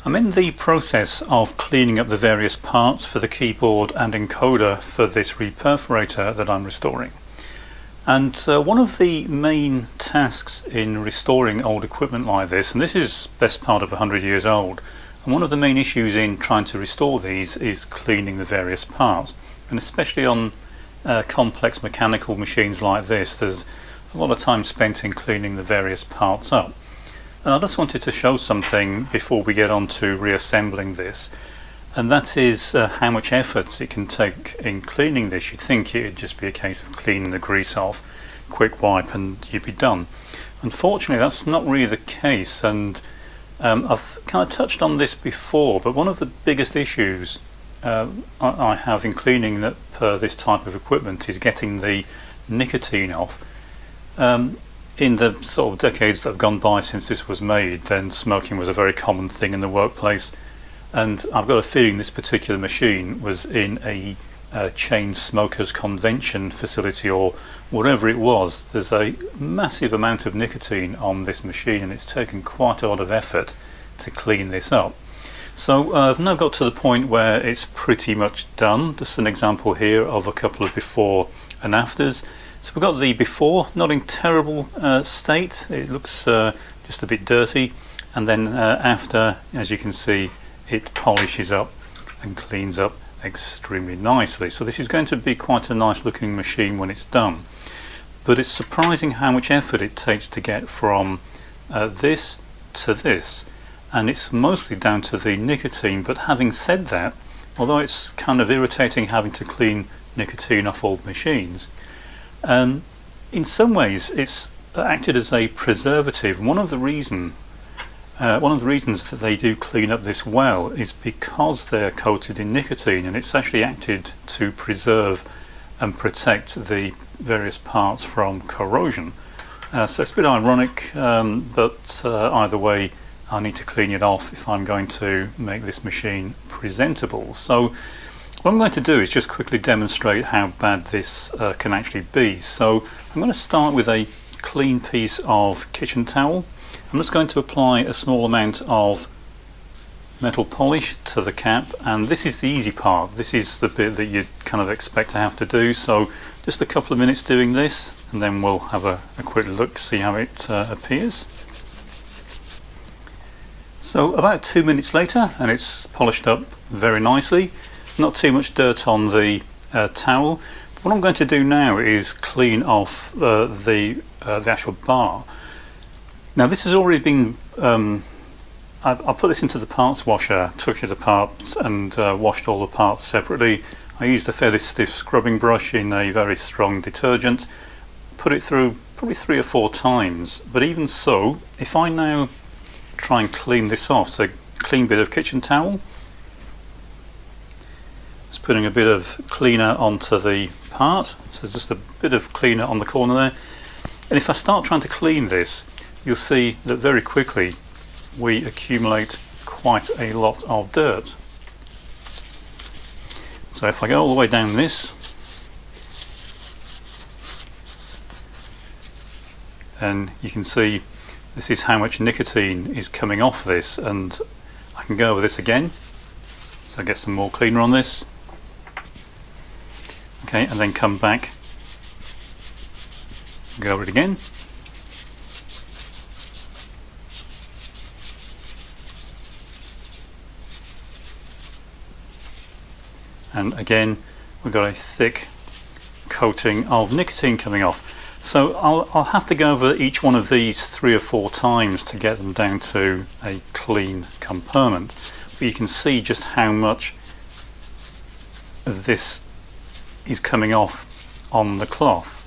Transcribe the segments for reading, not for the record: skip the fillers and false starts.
I'm in the process of cleaning up the various parts for the keyboard and encoder for this Reperforator that I'm restoring. And one of the main tasks in restoring old equipment like this, and this is best part of 100 years old, and one of the main issues in trying to restore these is cleaning the various parts. And especially on complex mechanical machines like this, there's a lot of time spent in cleaning the various parts up. And I just wanted to show something before we get on to reassembling this, and that is how much effort it can take in cleaning this. You'd think it would just be a case of cleaning the grease off, quick wipe, and you'd be done. Unfortunately, that's not really the case, and I've kind of touched on this before, but one of the biggest issues I have in cleaning this type of equipment is getting the nicotine off. In the sort of decades that have gone by since this was made, then smoking was a very common thing in the workplace, and I've got a feeling this particular machine was in a chain smokers convention facility or whatever it was. There's a massive amount of nicotine on this machine, and it's taken quite a lot of effort to clean this up. So I've now got to the point where it's pretty much done. Just an example here of a couple of before and afters. So we've got the before, not in terrible state, it looks just a bit dirty, and then after, as you can see, it polishes up and cleans up extremely nicely. So this is going to be quite a nice looking machine when it's done. But it's surprising how much effort it takes to get from this to this, and it's mostly down to the nicotine. But having said that, although it's kind of irritating having to clean nicotine off old machines, in some ways it's acted as a preservative. One of the reasons that they do clean up this well is because they're coated in nicotine, and it's actually acted to preserve and protect the various parts from corrosion. So it's a bit ironic, but either way I need to clean it off if I'm going to make this machine presentable. So what I'm going to do is just quickly demonstrate how bad this can actually be. So I'm going to start with a clean piece of kitchen towel. I'm just going to apply a small amount of metal polish to the cap, and this is the easy part. This is the bit that you kind of expect to have to do. So just a couple of minutes doing this, and then we'll have a quick look, see how it appears. So about 2 minutes later, and it's polished up very nicely. Not too much dirt on the towel. What I'm going to do now is clean off the actual bar. Now this has already been, I put this into the parts washer, took it apart and washed all the parts separately. I used a fairly stiff scrubbing brush in a very strong detergent, put it through probably 3 or 4 times, but even so, if I now try and clean this off, so clean bit of kitchen towel, just putting a bit of cleaner onto the part, so just a bit of cleaner on the corner there, and if I start trying to clean this, you'll see that very quickly we accumulate quite a lot of dirt. So if I go all the way down this, then you can see this is how much nicotine is coming off this, and I can go over this again, so get some more cleaner on this. Okay, and then come back, go over it again. And again, we've got a thick coating of nicotine coming off. So I'll have to go over each one of these 3 or 4 times to get them down to a clean component. But you can see just how much of this is coming off on the cloth,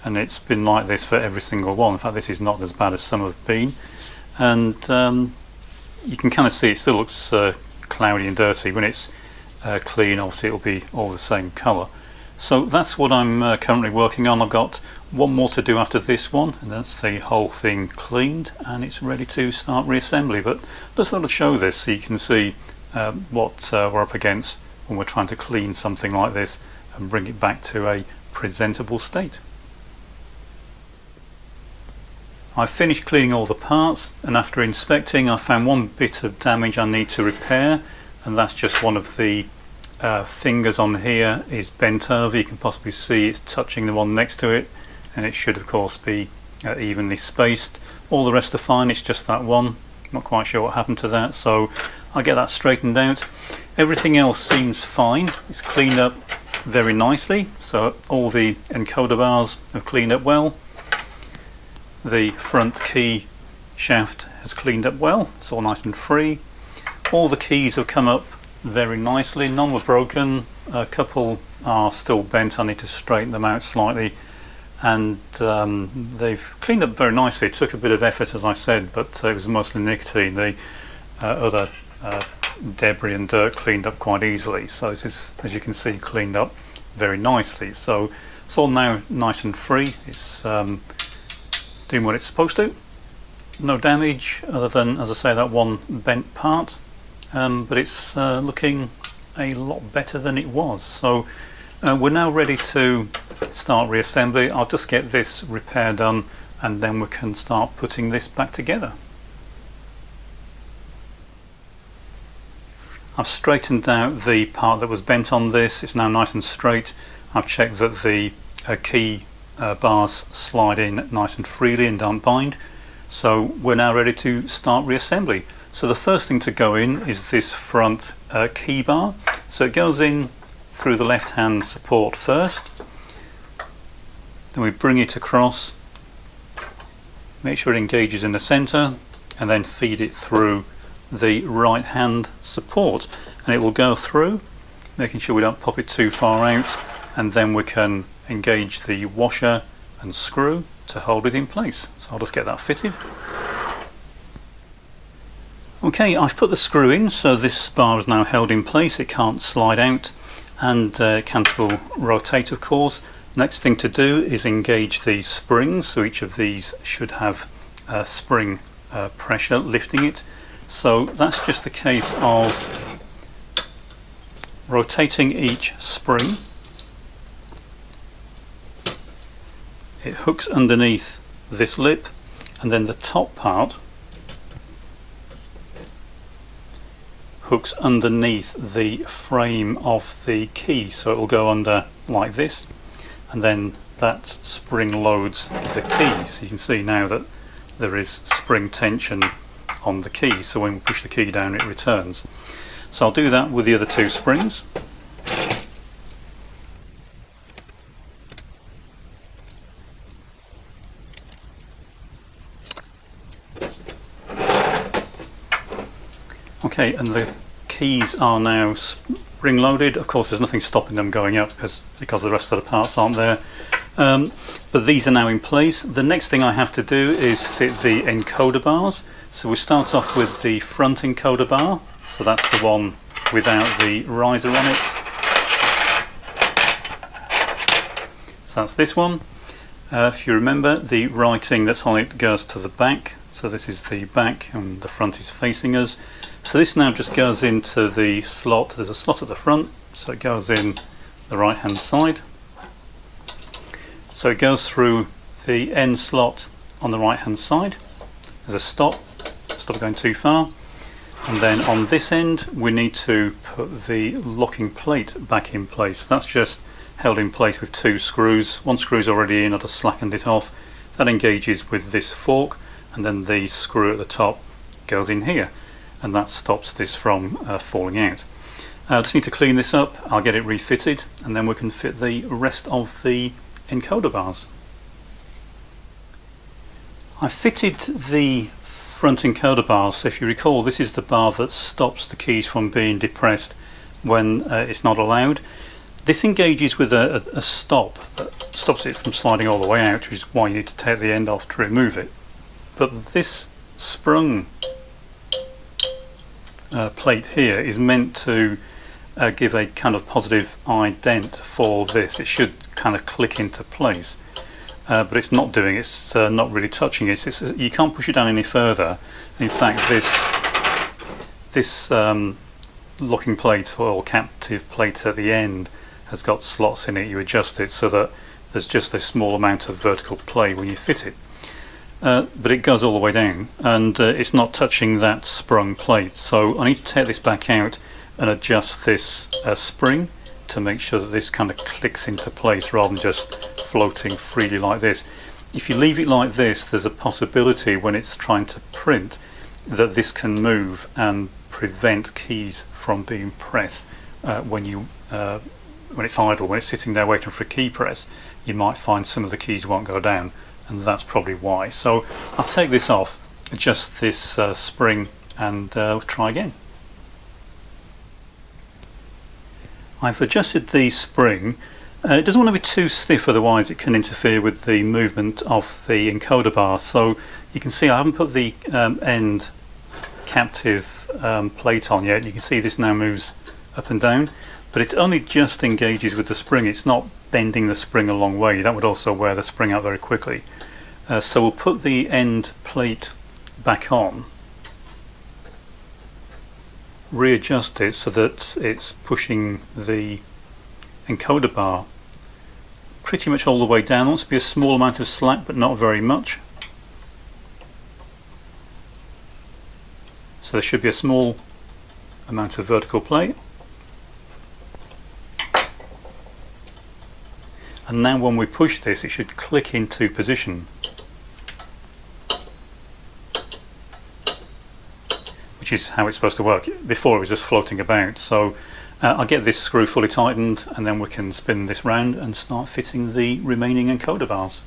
and it's been like this for every single one. In fact, this is not as bad as some have been, and you can kind of see it still looks cloudy and dirty. When it's clean, obviously it'll be all the same colour. So that's what I'm currently working on. I've got one more to do after this one, and that's the whole thing cleaned, and it's ready to start reassembly. But let's sort of show this so you can see what we're up against when we're trying to clean something like this and bring it back to a presentable state. I finished cleaning all the parts, and after inspecting I found one bit of damage I need to repair, and that's just one of the fingers on here is bent over. You can possibly see it's touching the one next to it, and it should of course be evenly spaced. All the rest are fine, it's just that one. Not quite sure what happened to that, so I'll get that straightened out. Everything else seems fine. It's cleaned up very nicely, so all the encoder bars have cleaned up well. The front key shaft has cleaned up well, it's all nice and free. All the keys have come up very nicely, none were broken, a couple are still bent, I need to straighten them out slightly, and they've cleaned up very nicely. It took a bit of effort, as I said, but it was mostly nicotine. The other debris and dirt cleaned up quite easily, so this is, as you can see, cleaned up very nicely. So it's all now nice and free. It's doing what it's supposed to. No damage other than, as I say, that one bent part, but it's looking a lot better than it was. So we're now ready to start reassembly. I'll just get this repair done and then we can start putting this back together. I've straightened out the part that was bent on this. It's now nice and straight. I've checked that the key bars slide in nice and freely and don't bind. So we're now ready to start reassembly. So the first thing to go in is this front key bar. So it goes in through the left hand support first. Then we bring it across, make sure it engages in the center, and then feed it through the right hand support, and it will go through, making sure we don't pop it too far out, and then we can engage the washer and screw to hold it in place. So I'll just get that fitted. Okay, I've put the screw in, so this bar is now held in place. It can't slide out and can still rotate, of course. Next thing to do is engage the springs, so each of these should have spring pressure lifting it. So that's just a case of rotating each spring. It hooks underneath this lip, and then the top part hooks underneath the frame of the key, so it will go under like this, and then that spring loads the key. So you can see now that there is spring tension on the key, so when we push the key down it returns. So I'll do that with the other two springs. Okay, and the keys are now spring loaded. Of course there's nothing stopping them going up because the rest of the parts aren't there. But these are now in place. The next thing I have to do is fit the encoder bars. So we start off with the front encoder bar. So that's the one without the riser on it. So that's this one. If you remember, the writing that's on it goes to the back. So this is the back and the front is facing us. So this now just goes into the slot. There's a slot at the front, so it goes in the right hand side. So it goes through the end slot on the right hand side. There's a stop going too far. And then on this end we need to put the locking plate back in place. That's just held in place with two screws. One screw's already in, I just slackened it off. That engages with this fork, and then the screw at the top goes in here, and that stops this from falling out. I just need to clean this up. I'll get it refitted, and then we can fit the rest of the encoder bars. I fitted the front encoder bars. So if you recall, this is the bar that stops the keys from being depressed when it's not allowed. This engages with a stop that stops it from sliding all the way out, which is why you need to take the end off to remove it. But this sprung plate here is meant to give a kind of positive ident for this. It should kind of click into place, but it's not doing it. It's not really touching it. You can't push it down any further. In fact, this locking plate or captive plate at the end has got slots in it. You adjust it so that there's just a small amount of vertical play when you fit it. but it goes all the way down, and it's not touching that sprung plate. So I need to take this back out and adjust this spring to make sure that this kind of clicks into place rather than just floating freely like this. If you leave it like this, there's a possibility when it's trying to print that this can move and prevent keys from being pressed when it's idle. When it's sitting there waiting for a key press, you might find some of the keys won't go down, and that's probably why. So I'll take this off, adjust this spring, and try again. I've adjusted the spring. It doesn't want to be too stiff, otherwise it can interfere with the movement of the encoder bar. So you can see I haven't put the end captive plate on yet. You can see this now moves up and down, but it only just engages with the spring. It's not bending the spring a long way. That would also wear the spring out very quickly. So we'll put the end plate back on, readjust it so that it's pushing the encoder bar pretty much all the way down. There wants to be a small amount of slack, but not very much. So there should be a small amount of vertical plate. And now when we push this, it should click into position, which is how it's supposed to work. Before it was just floating about. So I'll get this screw fully tightened, and then we can spin this round and start fitting the remaining encoder bars.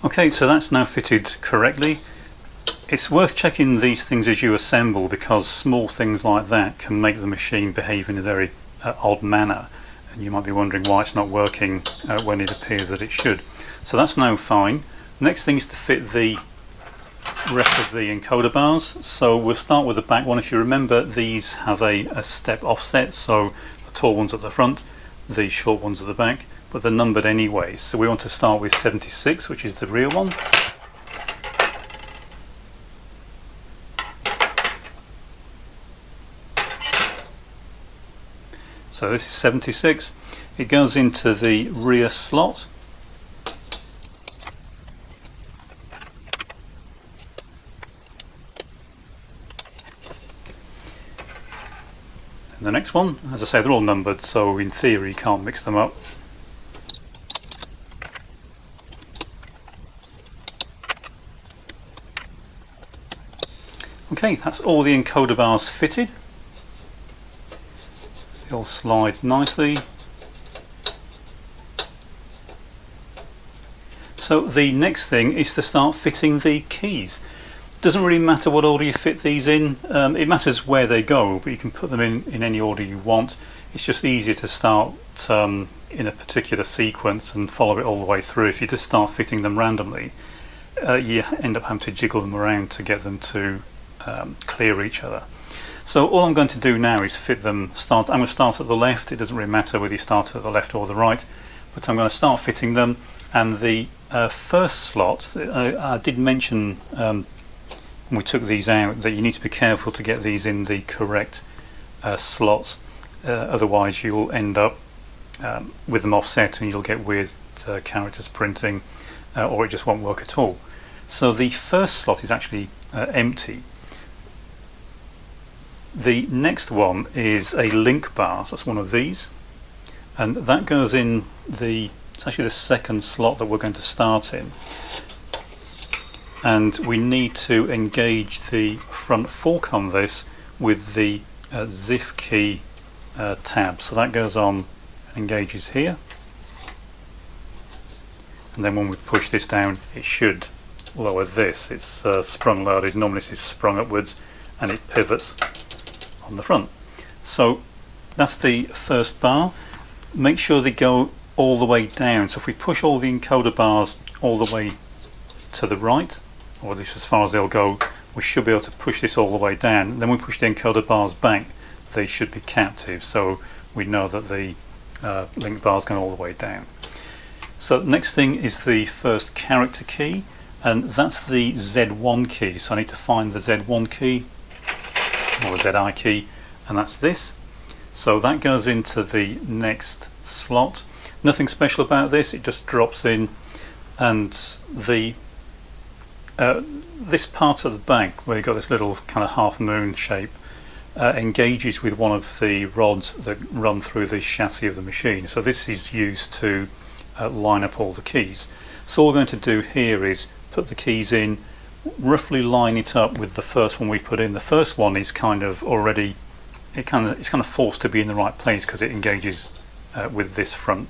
Okay, so that's now fitted correctly. It's worth checking these things as you assemble, because small things like that can make the machine behave in a very odd manner, and you might be wondering why it's not working when it appears that it should. So that's now fine. Next thing is to fit the rest of the encoder bars. So we'll start with the back one. If you remember, these have a step offset, so the tall ones at the front, the short ones at the back, but they're numbered anyway. So we want to start with 76, which is the rear one. So this is 76. It goes into the rear slot. And the next one, as I say, they're all numbered, so in theory you can't mix them up. Okay, that's all the encoder bars fitted. They all slide nicely. So the next thing is to start fitting the keys. Doesn't really matter what order you fit these in. It matters where they go, but you can put them in any order you want. It's just easier to start in a particular sequence and follow it all the way through. If you just start fitting them randomly, you end up having to jiggle them around to get them to clear each other. So all I'm going to do now is fit them. I'm going to start at the left. It doesn't really matter whether you start at the left or the right, but I'm going to start fitting them. And the first slot, I did mention when we took these out that you need to be careful to get these in the correct slots, otherwise you'll end up with them offset and you'll get weird characters printing, or it just won't work at all. So the first slot is actually empty. The next one is a link bar, so that's one of these, and that goes in it's actually the second slot that we're going to start in. And we need to engage the front fork on this with the ZIF key tab. So that goes on and engages here. And then when we push this down, it should lower this. It's sprung loaded. Normally this is sprung upwards and it pivots on the front. So that's the first bar. Make sure they go all the way down. So if we push all the encoder bars all the way to the right, or at least as far as they'll go, we should be able to push this all the way down. Then we push the encoder bars back, they should be captive, so we know that the link bar's going all the way down. So next thing is the first character key, and that's the Z1 key. So I need to find the Z1 key, or the ZI key, and that's this. So that goes into the next slot. Nothing special about this, it just drops in and the this part at the back where you've got this little kind of half moon shape engages with one of the rods that run through the chassis of the machine. So this is used to line up all the keys. So all we're going to do here is put the keys in, roughly line it up with the first one we put in. The first one is kind of already, it's kind of forced to be in the right place because it engages with this front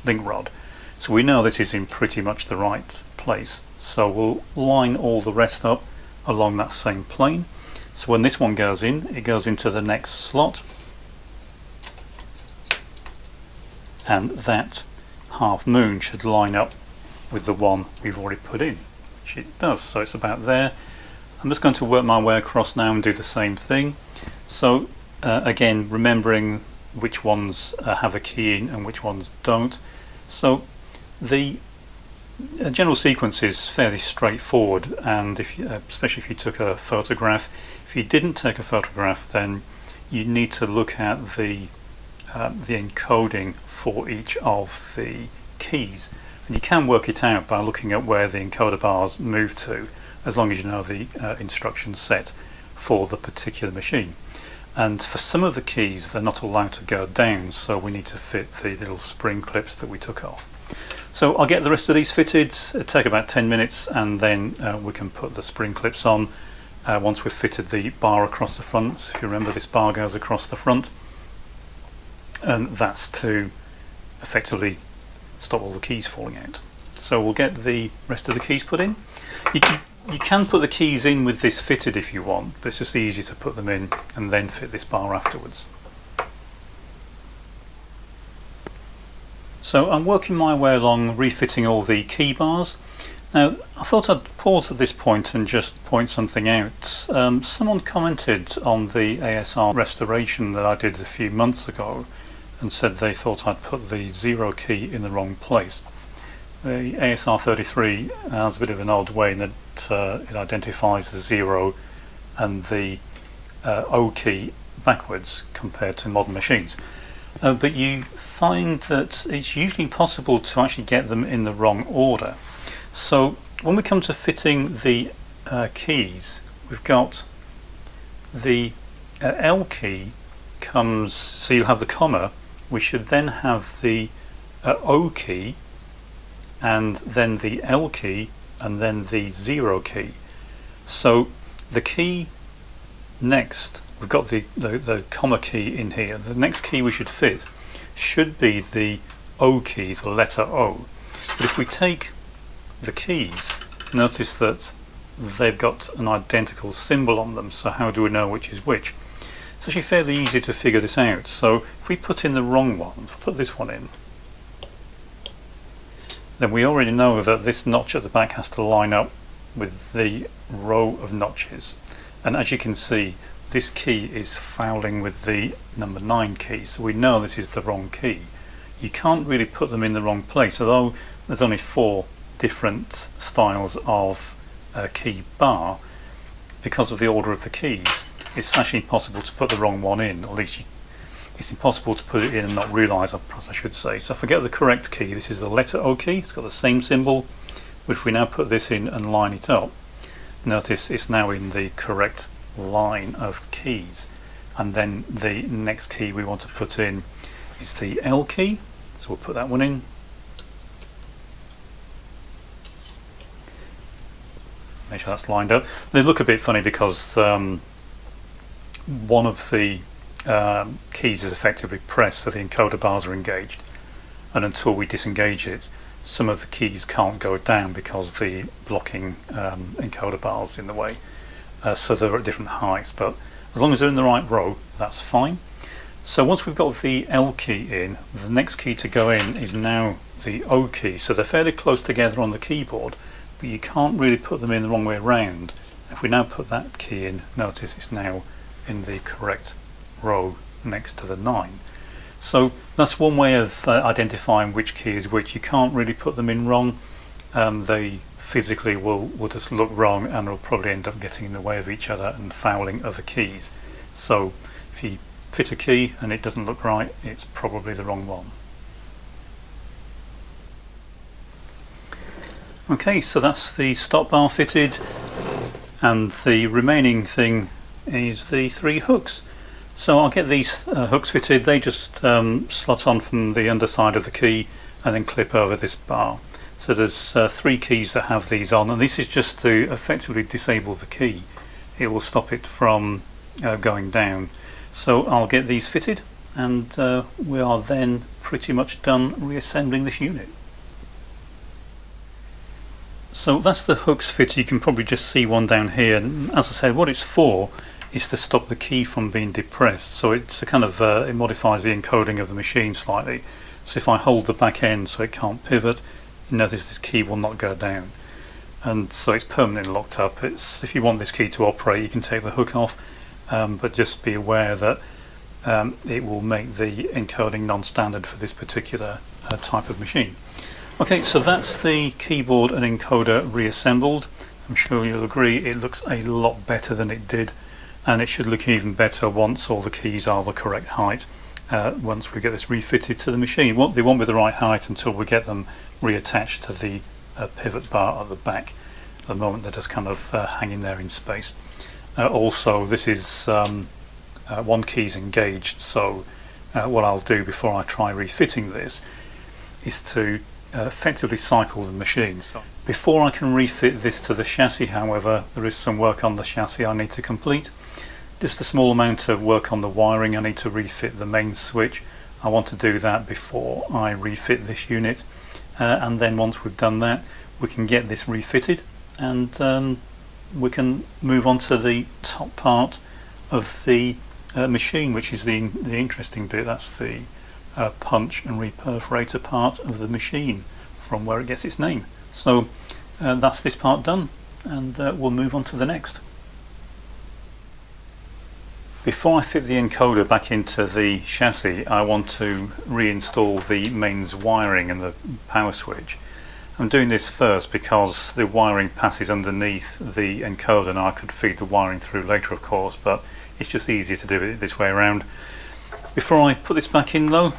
link rod. So we know this is in pretty much the right place. So we'll line all the rest up along that same plane. So when this one goes in, it goes into the next slot, and that half moon should line up with the one we've already put in, which it does. So it's about there. I'm just going to work my way across now and do the same thing. So again, remembering which ones have a key in and which ones don't. So the general sequence is fairly straightforward, and especially if you took a photograph. If you didn't take a photograph, then you need to look at the encoding for each of the keys, and you can work it out by looking at where the encoder bars move to, as long as you know the instruction set for the particular machine. And for some of the keys, they're not allowed to go down, so we need to fit the little spring clips that we took off. So I'll get the rest of these fitted. It'll take about 10 minutes, and then we can put the spring clips on once we've fitted the bar across the front. If you remember, this bar goes across the front, and that's to effectively stop all the keys falling out. So we'll get the rest of the keys put in. You can put the keys in with this fitted if you want, but it's just easier to put them in and then fit this bar afterwards. So I'm working my way along, refitting all the key bars. Now I thought I'd pause at this point and just point something out. Someone commented on the ASR restoration that I did a few months ago and said they thought I'd put the 0 key in the wrong place. The ASR 33 has a bit of an odd way in that it identifies the 0 and the O key backwards compared to modern machines. But you find that it's usually possible to actually get them in the wrong order. So when we come to fitting the keys, we've got the L key comes, so you'll have the comma. We should then have the O key, and then the L key, and then the 0 key. So the key next, we've got the comma key in here. The next key we should fit should be the O key, the letter O. But if we take the keys, notice that they've got an identical symbol on them, so how do we know which is which? It's actually fairly easy to figure this out. So if we put in the wrong one, if we put this one in, then we already know that this notch at the back has to line up with the row of notches. And as you can see, this key is fouling with the number 9 key, so we know this is the wrong key. You can't really put them in the wrong place, although there's only 4 different styles of key bar. Because of the order of the keys, it's actually impossible to put the wrong one in, or at least it's impossible to put it in and not realise, perhaps I should say. So if I get the correct key, this is the letter O key, it's got the same symbol, but if we now put this in and line it up, notice it's now in the correct line of keys. And then the next key we want to put in is the L key, so we'll put that one in. Make sure that's lined up. They look a bit funny because one of the keys is effectively pressed, so the encoder bars are engaged, and until we disengage it, some of the keys can't go down because the blocking encoder bars in the way. So they're at different heights, but as long as they're in the right row, that's fine. So once we've got the L key in, the next key to go in is now the O key. So they're fairly close together on the keyboard, but you can't really put them in the wrong way around. If we now put that key in, notice it's now in the correct row next to the 9. So that's one way of identifying which key is which. You can't really put them in wrong. They physically will just look wrong and will probably end up getting in the way of each other and fouling other keys. So if you fit a key and it doesn't look right, it's probably the wrong one. Okay, so that's the stop bar fitted, and the remaining thing is the 3 hooks. So I'll get these hooks fitted. They just slot on from the underside of the key and then clip over this bar. So there's 3 keys that have these on, and this is just to effectively disable the key. It will stop it from going down. So I'll get these fitted, and we are then pretty much done reassembling this unit. So that's the hooks fitted. You can probably just see one down here, and as I said, what it's for is to stop the key from being depressed. So it's a kind of it modifies the encoding of the machine slightly. So if I hold the back end so it can't pivot, you notice this key will not go down, and so it's permanently locked up. If you want this key to operate, you can take the hook off, but just be aware that it will make the encoding non-standard for this particular type of machine. Okay, so that's the keyboard and encoder reassembled. I'm sure you'll agree it looks a lot better than it did, and it should look even better once all the keys are the correct height. Once we get this refitted to the machine, they won't be the right height until we get them reattached to the pivot bar at the back. At the moment they're just kind of hanging there in space. Also, this is one key's engaged, so what I'll do before I try refitting this is to effectively cycle the machine. So before I can refit this to the chassis, however, there is some work on the chassis I need to complete. Just a small amount of work on the wiring. I need to refit the main switch. I want to do that before I refit this unit, and then once we've done that, we can get this refitted, and we can move on to the top part of the machine, which is the interesting bit. That's the punch and reperforator part of the machine, from where it gets its name. So that's this part done, and we'll move on to the next. Before I fit the encoder back into the chassis, I want to reinstall the mains wiring and the power switch. I'm doing this first because the wiring passes underneath the encoder, and I could feed the wiring through later, of course, but it's just easier to do it this way around. Before I put this back in though,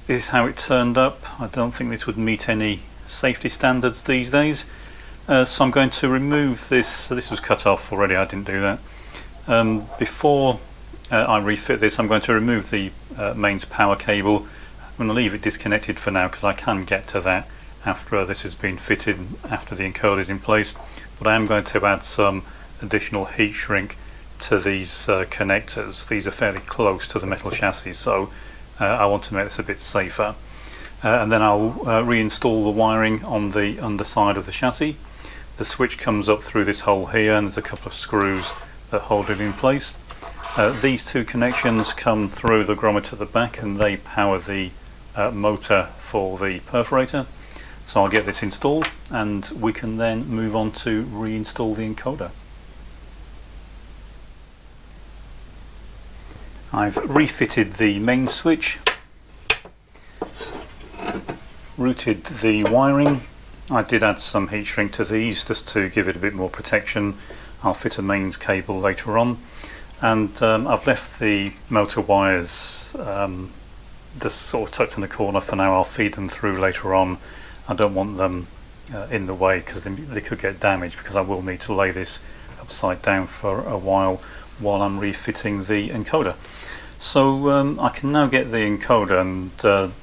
this is how it turned up. I don't think this would meet any safety standards these days, so I'm going to remove this. So this was cut off already, I didn't do that. Before I refit this, I'm going to remove the mains power cable. I'm going to leave it disconnected for now because I can get to that after this has been fitted, after the encoder is in place, but I am going to add some additional heat shrink to these connectors. These are fairly close to the metal chassis, so I want to make this a bit safer. And then I'll reinstall the wiring on the underside of the chassis. The switch comes up through this hole here, and there's a couple of screws that hold it in place. These 2 connections come through the grommet at the back, and they power the motor for the perforator. So I'll get this installed, and we can then move on to reinstall the encoder. I've refitted the main switch, routed the wiring. I did add some heat shrink to these just to give it a bit more protection. I'll fit a mains cable later on, and I've left the motor wires just sort of tucked in the corner for now. I'll feed them through later on. I don't want them in the way because they could get damaged, because I will need to lay this upside down for a while I'm refitting the encoder. So I can now get the encoder, and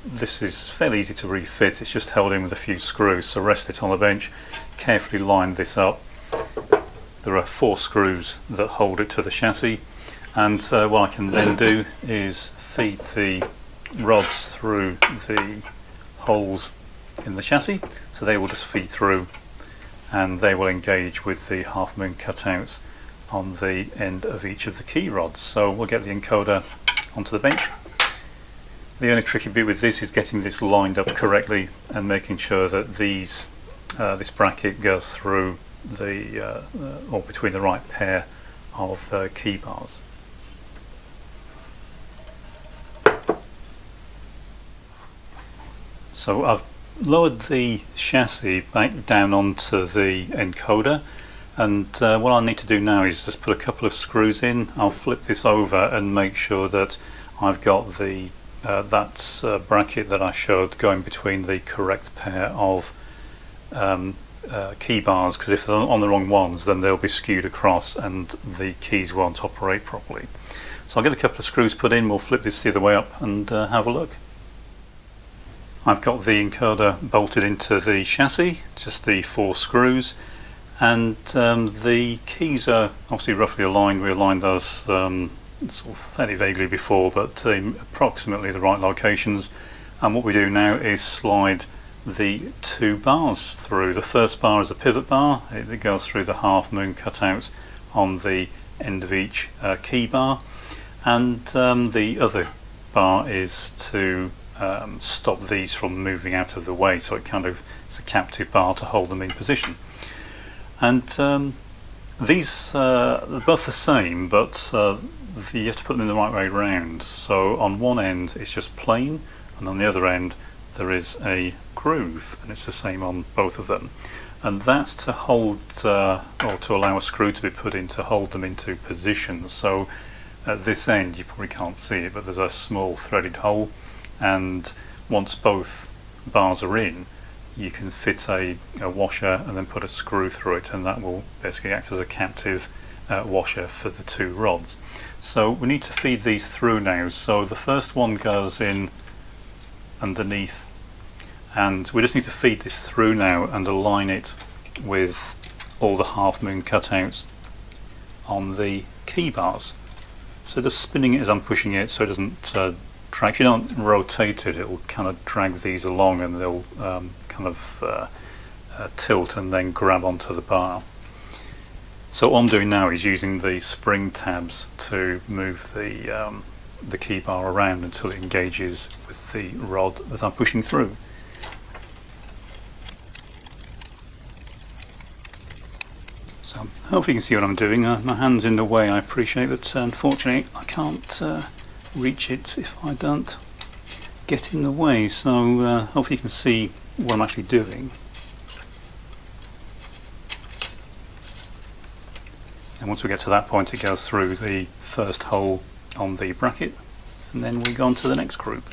this is fairly easy to refit. It's just held in with a few screws, so rest it on the bench, carefully line this up. There are 4 screws that hold it to the chassis, and what I can then do is feed the rods through the holes in the chassis, so they will just feed through, and they will engage with the half moon cutouts on the end of each of the key rods. So we'll get the encoder onto the bench. The only tricky bit with this is getting this lined up correctly and making sure that this bracket goes through or between the right pair of key bars. So I've lowered the chassis back down onto the encoder, and what I need to do now is just put a couple of screws in. I'll flip this over and make sure that I've got the bracket that I showed going between the correct pair of key bars, because if they're on the wrong ones then they'll be skewed across and the keys won't operate properly. So I'll get a couple of screws put in, we'll flip this the other way up and have a look. I've got the encoder bolted into the chassis, just the 4 screws, and the keys are obviously roughly aligned. We aligned those sort of fairly vaguely before, but approximately the right locations. And what we do now is slide the 2 bars through. The first bar is a pivot bar. It goes through the half moon cutouts on the end of each key bar, and the other bar is to stop these from moving out of the way, so it's a captive bar to hold them in position. And these are both the same, but you have to put them in the right way round. So on one end it's just plain, and on the other end there is a groove, and it's the same on both of them. And that's to hold or to allow a screw to be put in to hold them into position. So at this end, you probably can't see it, but there's a small threaded hole, and once both bars are in, you can fit a washer and then put a screw through it, and that will basically act as a captive washer for the 2 rods. So we need to feed these through now. So the first one goes in underneath, and we just need to feed this through now and align it with all the half moon cutouts on the key bars. So just spinning it as I'm pushing it so it doesn't drag. If you don't rotate it, it will kind of drag these along, and they'll tilt and then grab onto the bar. So what I'm doing now is using the spring tabs to move the key bar around until it engages with the rod that I'm pushing through. So hopefully you can see what I'm doing. My hand's in the way. I appreciate that. Unfortunately I can't reach it if I don't get in the way, so hopefully you can see what I'm actually doing. And once we get to that point, it goes through the first hole on the bracket, and then we go on to the next group.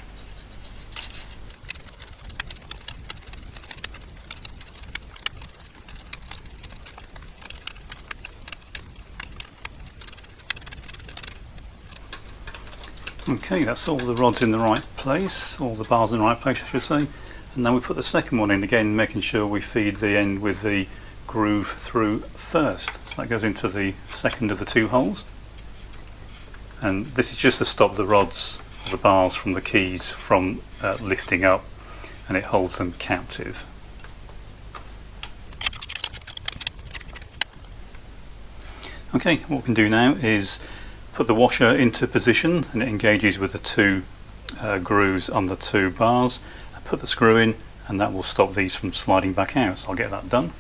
Okay, that's all the rods in the right place, all the bars in the right place I should say, and then we put the second one in again, making sure we feed the end with the groove through first. So that goes into the second of the 2 holes, and this is just to stop the rods, the bars from the keys from lifting up, and it holds them captive. Okay, what we can do now is put the washer into position, and it engages with the 2 grooves on the 2 bars. I put the screw in, and that will stop these from sliding back out, so I'll get that done.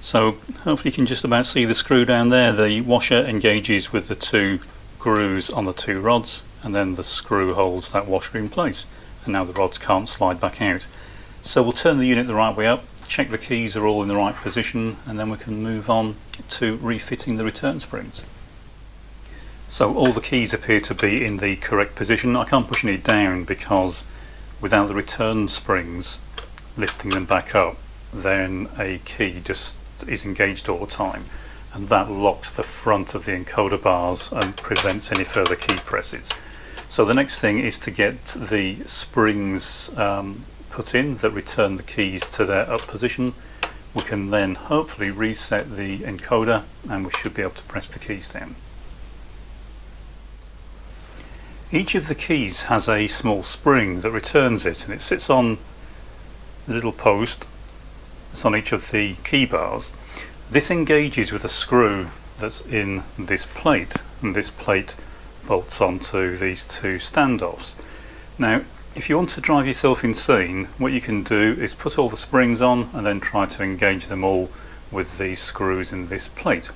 So hopefully you can just about see the screw down there. The washer engages with the 2 grooves on the 2 rods, and then the screw holds that washer in place, and now the rods can't slide back out. So we'll turn the unit the right way up, check the keys are all in the right position, and then we can move on to refitting the return springs. So all the keys appear to be in the correct position. I can't push any down because without the return springs lifting them back up, then a key just is engaged all the time, and that locks the front of the encoder bars and prevents any further key presses. So the next thing is to get the springs put in that return the keys to their up position. We can then hopefully reset the encoder, and we should be able to press the keys down. Each of the keys has a small spring that returns it, and it sits on the little post that's on each of the key bars. This engages with a screw that's in this plate, and this plate bolts onto these 2 standoffs. Now if you want to drive yourself insane, what you can do is put all the springs on and then try to engage them all with these screws in this plate.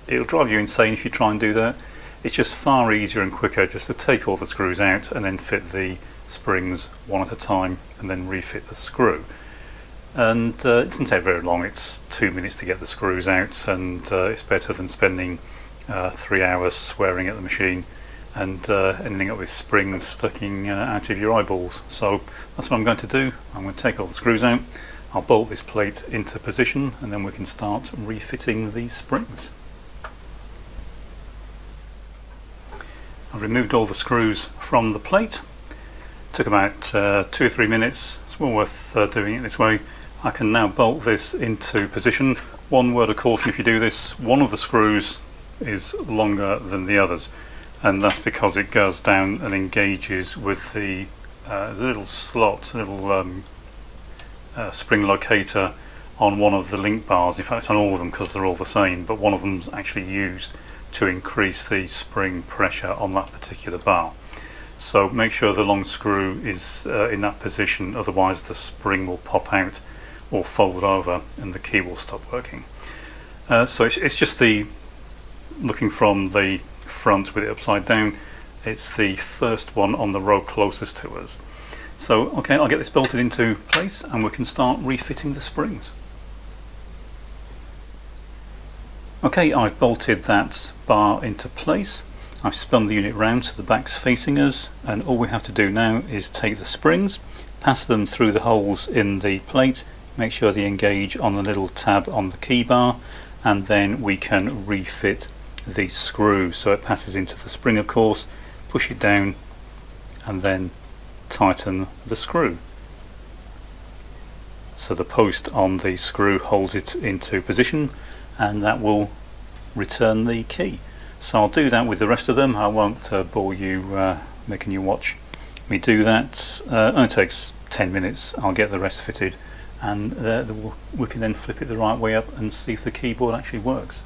It'll drive you insane if you try and do that. It's just far easier and quicker just to take all the screws out and then fit the springs one at a time and then refit the screw. And it doesn't take very long. It's 2 minutes to get the screws out, and it's better than spending 3 hours swearing at the machine and ending up with springs sticking out of your eyeballs. So that's what I'm going to do. I'm going to take all the screws out, I'll bolt this plate into position, and then we can start refitting these springs. I've removed all the screws from the plate. Took about 2 or 3 minutes. It's well worth doing it this way. I can now bolt this into position. One word of caution if you do this: one of the screws is longer than the others, and that's because it goes down and engages with the there's a little slot, a little spring locator on one of the link bars. In fact, it's on all of them because they're all the same, but one of them's actually used to increase the spring pressure on that particular bar. So make sure the long screw is in that position, otherwise the spring will pop out or fold over and the key will stop working. So it's just looking from the front with it upside down, it's the first one on the row closest to us. So okay, I'll get this bolted into place and we can start refitting the springs. Okay, I've bolted that bar into place. I've spun the unit round so the back's facing us, and all we have to do now is take the springs, pass them through the holes in the plate, make sure they engage on the little tab on the key bar, and then we can refit the screw so it passes into the spring, of course, push it down and then tighten the screw. So the post on the screw holds it into position, and that will return the key. So I'll do that with the rest of them. I won't bore you making you watch me do that. It only takes 10 minutes. I'll get the rest fitted, and we can then flip it the right way up and see if the keyboard actually works.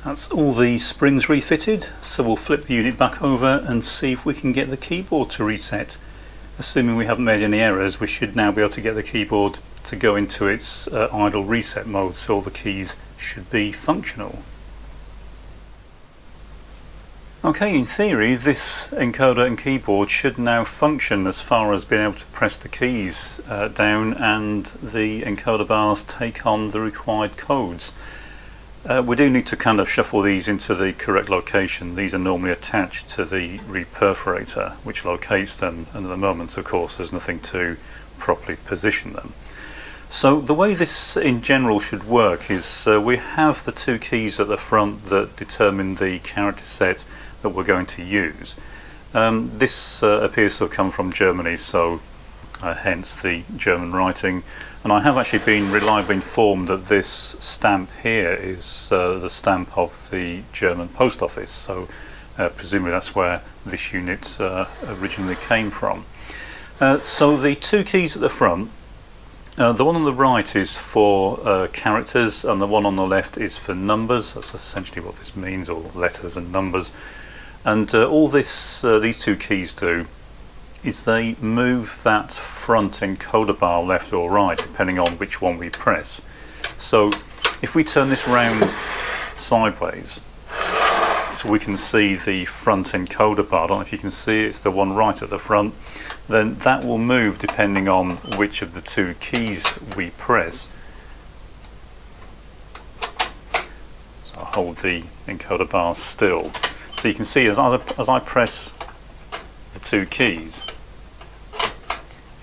That's all the springs refitted, so we'll flip the unit back over and see if we can get the keyboard to reset. Assuming we haven't made any errors, we should now be able to get the keyboard to go into its idle reset mode, so all the keys should be functional. Okay, in theory this encoder and keyboard should now function as far as being able to press the keys down and the encoder bars take on the required codes. We do need to kind of shuffle these into the correct location. These are normally attached to the Reperforator, which locates them, and at the moment of course there's nothing to properly position them. So the way this in general should work is we have the 2 keys at the front that determine the character set that we're going to use. This appears to have come from Germany, so hence the German writing, and I have actually been reliably informed that this stamp here is the stamp of the German post office, so presumably that's where this unit originally came from. So the 2 keys at the front, the one on the right is for characters and the one on the left is for numbers. That's essentially what this means, or letters and numbers. And all these 2 keys do is they move that front encoder bar left or right depending on which one we press. So if we turn this round sideways so we can see the front encoder bar, I don't know if you can see it, it's the one right at the front, then that will move depending on which of the 2 keys we press. So I'll hold the encoder bar still. So you can see as I press the 2 keys,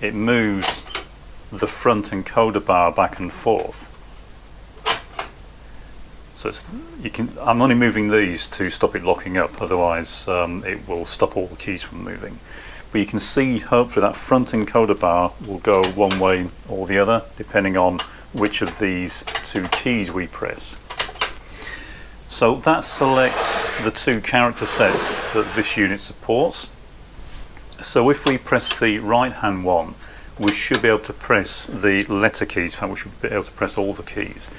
it moves the front encoder bar back and forth. So I'm only moving these to stop it locking up, otherwise it will stop all the keys from moving. But you can see hopefully that front encoder bar will go one way or the other depending on which of these 2 keys we press. So that selects the 2 character sets that this unit supports. So if we press the right hand one, we should be able to press the letter keys. In fact, we should be able to press all the keys.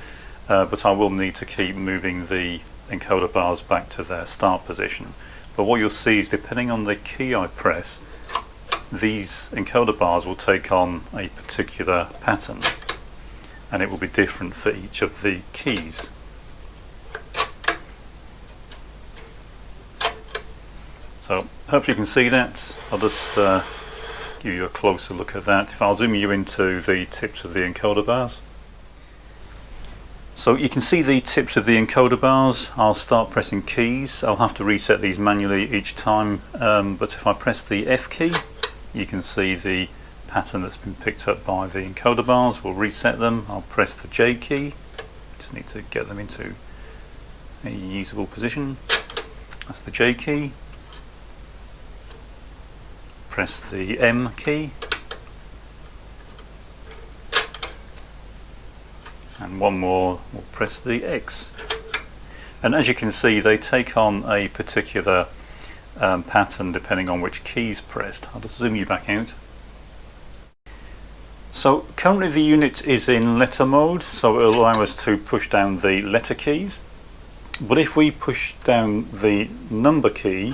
But I will need to keep moving the encoder bars back to their start position. But what you'll see is depending on the key I press, these encoder bars will take on a particular pattern, and it will be different for each of the keys. So hopefully you can see that. I'll just give you a closer look at that. If I'll zoom you into the tips of the encoder bars. So you can see the tips of the encoder bars. I'll start pressing keys. I'll have to reset these manually each time, but if I press the F key, you can see the pattern that's been picked up by the encoder bars. We'll reset them. I'll press the J key. Just need to get them into a usable position. That's the J key. Press the M key. And one more, we'll press the X. And as you can see, they take on a particular pattern depending on which key is pressed. I'll just zoom you back out. So currently the unit is in letter mode, so it will allow us to push down the letter keys. But if we push down the number key,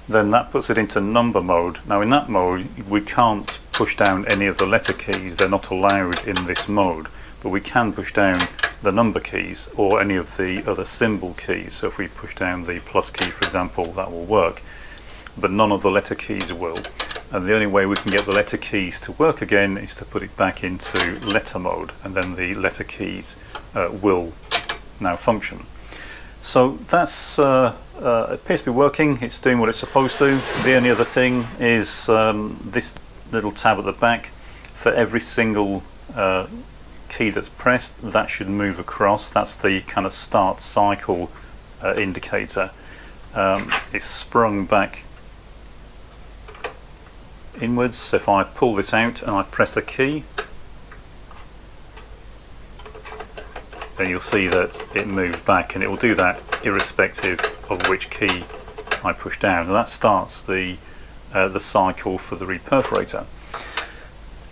then that puts it into number mode. Now in that mode, we can't push down any of the letter keys. They're not allowed in this mode. But we can push down the number keys or any of the other symbol keys. So if we push down the plus key, for example, that will work, but none of the letter keys will. And the only way we can get the letter keys to work again is to put it back into letter mode, and then the letter keys will now function. So that's it appears to be working. It's doing what it's supposed to. The only other thing is this little tab at the back. For every single key that's pressed, that should move across. That's the kind of start cycle indicator. It's sprung back inwards. So if I pull this out and I press a key, then you'll see that it moved back, and it will do that irrespective of which key I push down. And that starts the cycle for the Reperforator.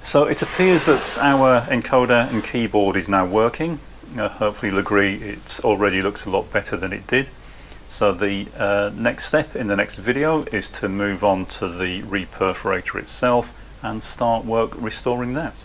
So it appears that our encoder and keyboard is now working. Hopefully you'll agree it already looks a lot better than it did. So the next step in the next video is to move on to the Reperforator itself and start work restoring that.